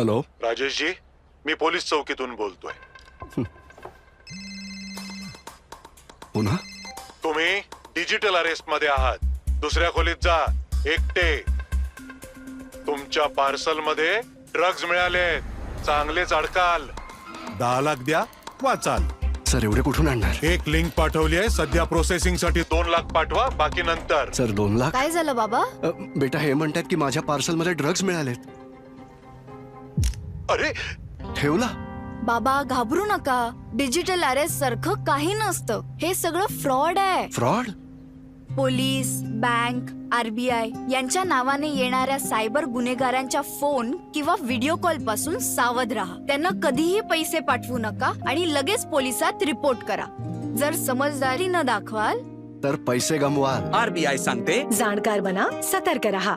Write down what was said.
Hello राजेशजी, मी police चौकीतून बोलतोय. पुन्हा तुम्ही डिजिटल अरेस्ट मध्ये आहात. दुसऱ्या खोलीत जा, एकटे. तुमच्या पार्सल मध्ये ड्रग्ज मिळाले, चांगलेच अडकाल. 10 लाख द्या, वाचाल. सर एवढे कुठून आणणार? एक लिंक पाठवली आहे, सध्या प्रोसेसिंग साठी 2 लाख पाठवा, बाकी नंतर. सर 2 लाख? काय झालं बाबा? बेटा हे म्हणतात की माझ्या पार्सल मध्ये ड्रग्ज मिळालेत. अरे ठेवला? बाबा घाबरू नका. डिजिटल अरेस्ट सारखं काही नसतं. हे सगळं फ्रॉड आहे. फ्रॉड? पोलीस, बँक, RBI यांच्या नावाने येणाऱ्या सायबर गुन्हेगारांच्या फोन किंवा व्हिडिओ कॉल पासून सावध राहा. त्यांना कधीही पैसे पाठवू नका आणि लगेच पोलिसात रिपोर्ट करा. जर समजदारी न दाखवाल तर पैसे गमवाल. RBI सांगते, जाणकार बना, सतर्क रहा.